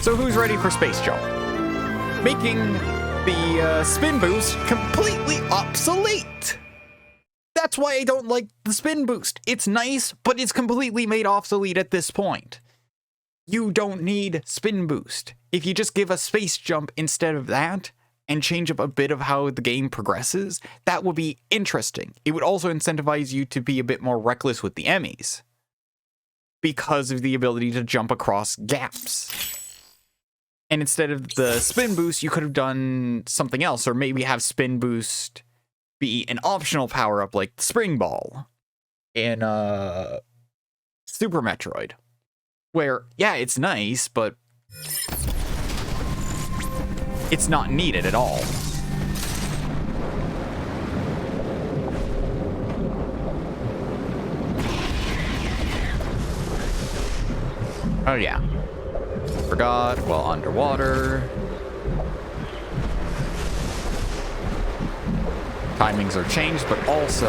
So who's ready for space jump? Making the spin boost completely obsolete. That's why I don't like the spin boost. It's nice, but it's completely made obsolete at this point. You don't need spin boost. If you just give a space jump instead of that, and change up a bit of how the game progresses, that would be interesting. It would also incentivize you to be a bit more reckless with the Emmys, because of the ability to jump across gaps. And instead of the spin boost, you could have done something else, or maybe have spin boost be an optional power-up like the spring ball in Super Metroid, where, yeah, it's nice, but it's not needed at all. Oh yeah. Forgot, while underwater. Timings are changed, but also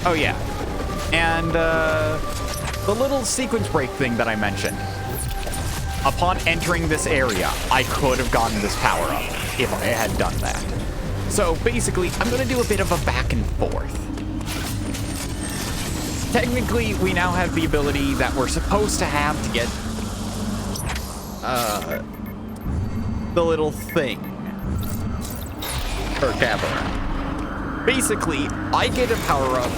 oh yeah. And the little sequence break thing that I mentioned. Upon entering this area, I could have gotten this power-up if I had done that. So basically, I'm going to do a bit of a back and forth. Technically, we now have the ability that we're supposed to have to get the little thing. Or Gabbler. Basically, I get a power-up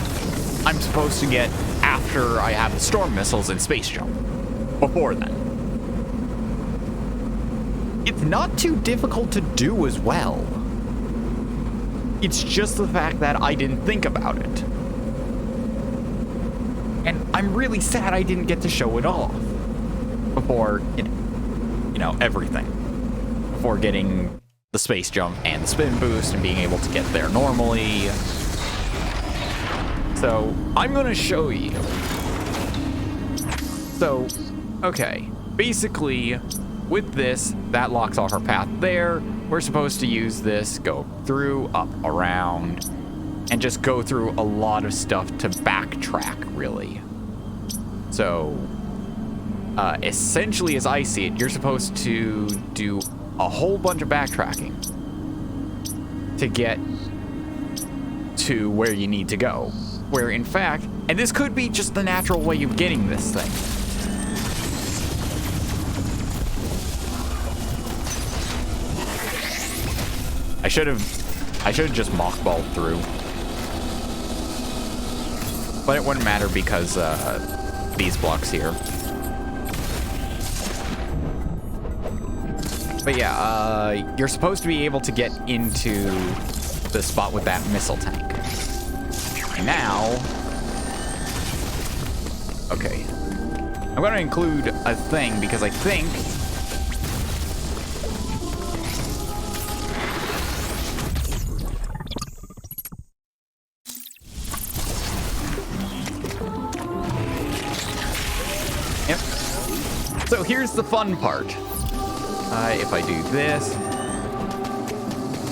I'm supposed to get after I have the storm missiles and space jump. Before then. It's not too difficult to do as well. It's just the fact that I didn't think about it. And I'm really sad I didn't get to show it off before, you know, everything. Before getting the space jump and the spin boost and being able to get there normally. So, I'm gonna show you. So, okay. Basically, with this, that locks off our path there. We're supposed to use this, go through, up, around, and just go through a lot of stuff to backtrack, really. So, essentially, as I see it, you're supposed to do a whole bunch of backtracking to get to where you need to go. Where, in fact, and this could be just the natural way of getting this thing. I should have just mockballed through. But it wouldn't matter because these blocks here. But yeah, you're supposed to be able to get into the spot with that missile tank. And now, okay, I'm going to include a thing because I think yep. So here's the fun part. If I do this,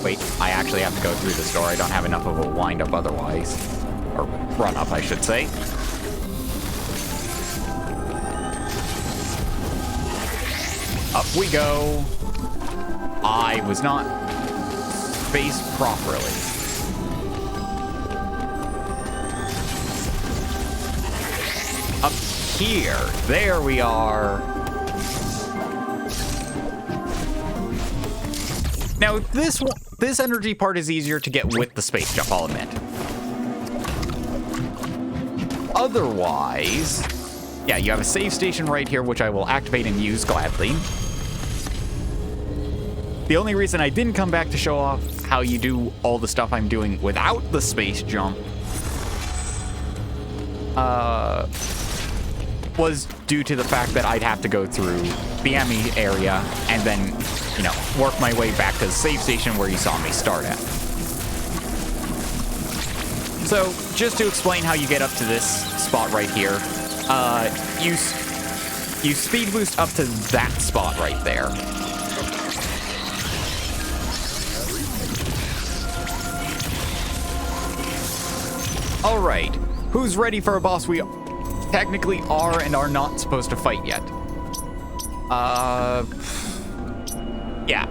wait, I actually have to go through this door. I don't have enough of a wind up otherwise. Or run up, I should say. Up we go. I was not spaced properly. Up here. There we are. Now, this energy part is easier to get with the space jump, I'll admit. Otherwise, yeah, you have a save station right here, which I will activate and use gladly. The only reason I didn't come back to show off how you do all the stuff I'm doing without the space jump was due to the fact that I'd have to go through the Emmy area and then, you know, work my way back to the save station where you saw me start at. So, just to explain how you get up to this spot right here, you speed boost up to that spot right there. All right, who's ready for a boss we technically are and are not supposed to fight yet? Yeah.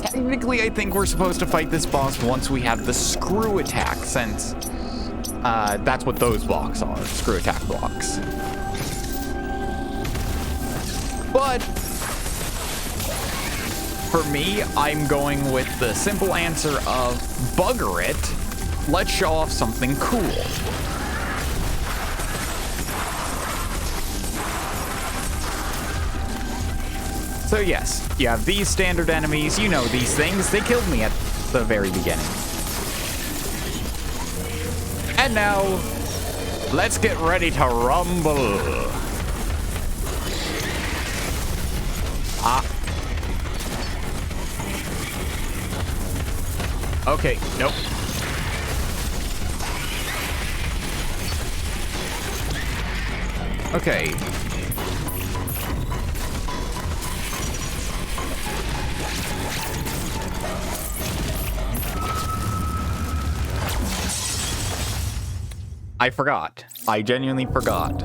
Technically, I think we're supposed to fight this boss once we have the screw attack, since that's what those blocks are, screw attack blocks. But for me, I'm going with the simple answer of bugger it. Let's show off something cool. So yes, you have these standard enemies, you know these things, they killed me at the very beginning. And now, let's get ready to rumble. Ah. Okay, nope. Okay. I forgot. I genuinely forgot.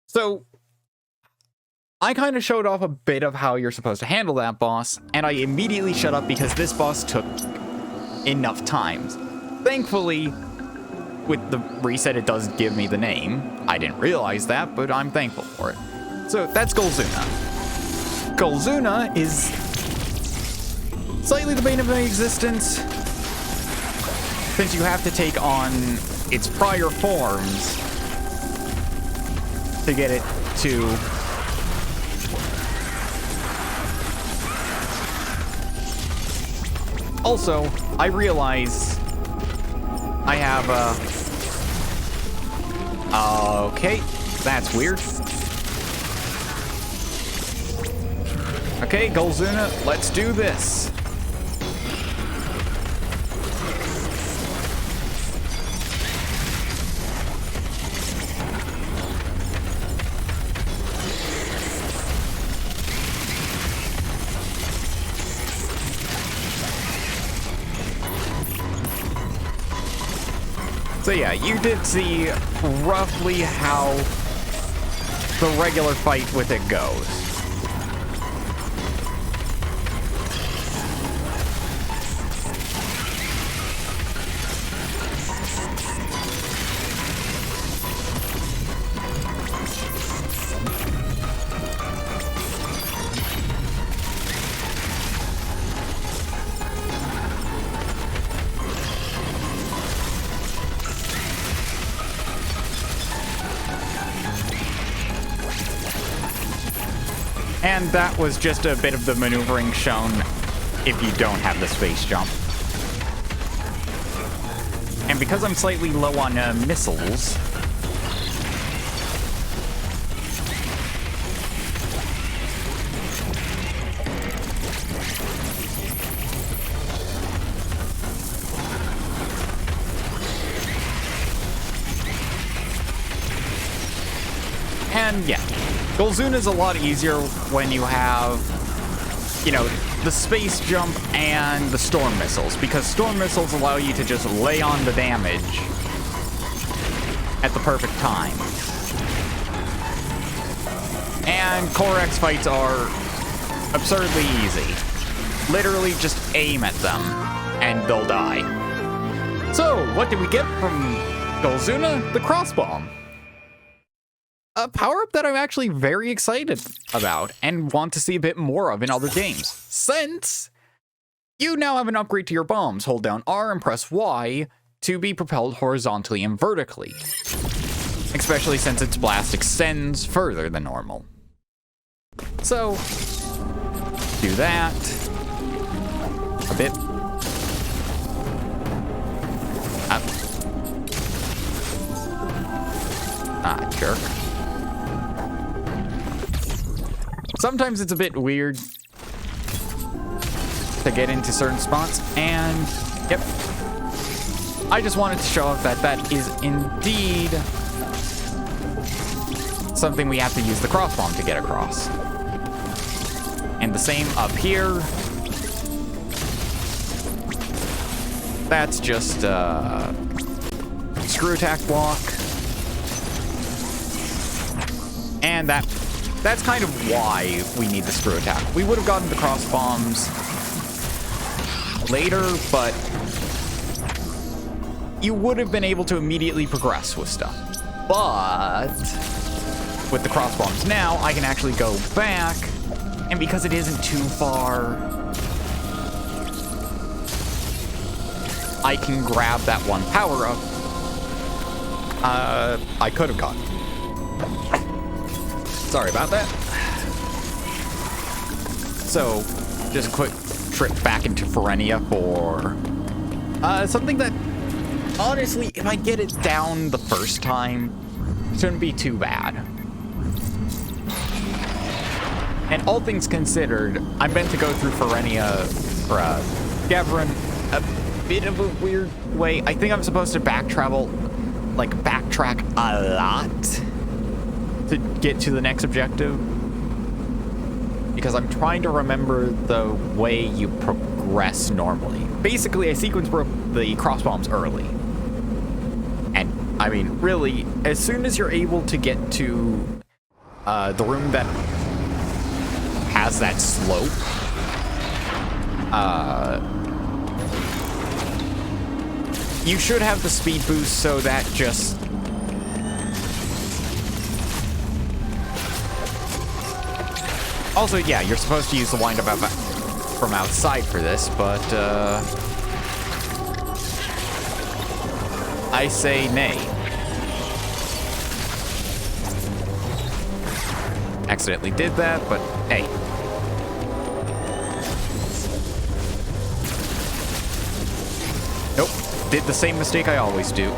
So, I kind of showed off a bit of how you're supposed to handle that boss, and I immediately shut up because this boss took enough times. Thankfully, with the reset, it does give me the name. I didn't realize that, but I'm thankful for it. So, that's Golzuna. Golzuna is slightly the bane of my existence, since you have to take on its prior forms to get it to also, I realize I have okay, that's weird. Okay, Golzuna, let's do this. So yeah, you did see roughly how the regular fight with it goes. And that was just a bit of the maneuvering shown if you don't have the space jump. And because I'm slightly low on missiles, and yeah, Golzuna's a lot easier when you have, you know, the space jump and the storm missiles, because storm missiles allow you to just lay on the damage at the perfect time. And Core X fights are absurdly easy. Literally just aim at them and they'll die. So, what did we get from Golzuna? The crossbomb. A power-up that I'm actually very excited about and want to see a bit more of in other games, since you now have an upgrade to your bombs. Hold down R and press Y to be propelled horizontally and vertically, especially since its blast extends further than normal. So, do that a bit. Jerk. Sometimes it's a bit weird to get into certain spots, and yep. I just wanted to show off that that is indeed something we have to use the crossbomb to get across. And the same up here. That's just screw attack block. And that's kind of why we need the screw attack. We would have gotten the cross bombs later, but you would have been able to immediately progress with stuff. But with the cross bombs now, I can actually go back, and because it isn't too far, I can grab that one power-up I could have gotten. Sorry about that. So, just a quick trip back into Ferenia for something that, honestly, if I get it down the first time, shouldn't be too bad. And all things considered, I'm meant to go through Ferenia for Gavrin a bit of a weird way. I think I'm supposed to backtrack a lot to get to the next objective, because I'm trying to remember the way you progress normally. Basically, I sequence the cross bombs early. And, I mean, really, as soon as you're able to get to the room that has that slope, you should have the speed boost, so that just... Also, yeah, you're supposed to use the wind-up from outside for this, but, I say nay. Accidentally did that, but hey. Nope, did the same mistake I always do.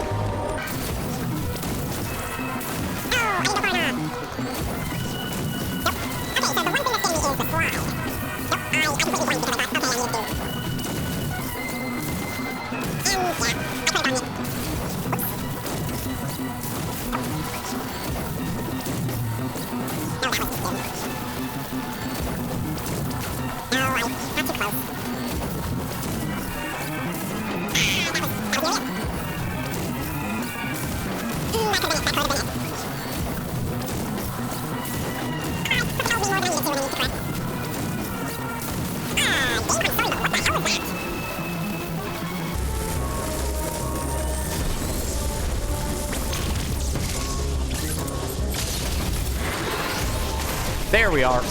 There we are.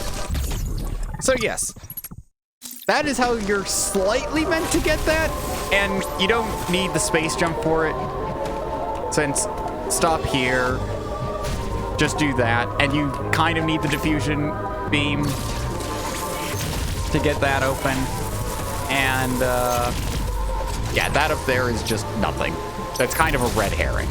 So yes, that is how you're slightly meant to get that, and you don't need the space jump for it. Since stop here, just do that, and you kind of need the diffusion beam to get that open. And yeah, that up there is just nothing. That's kind of a red herring.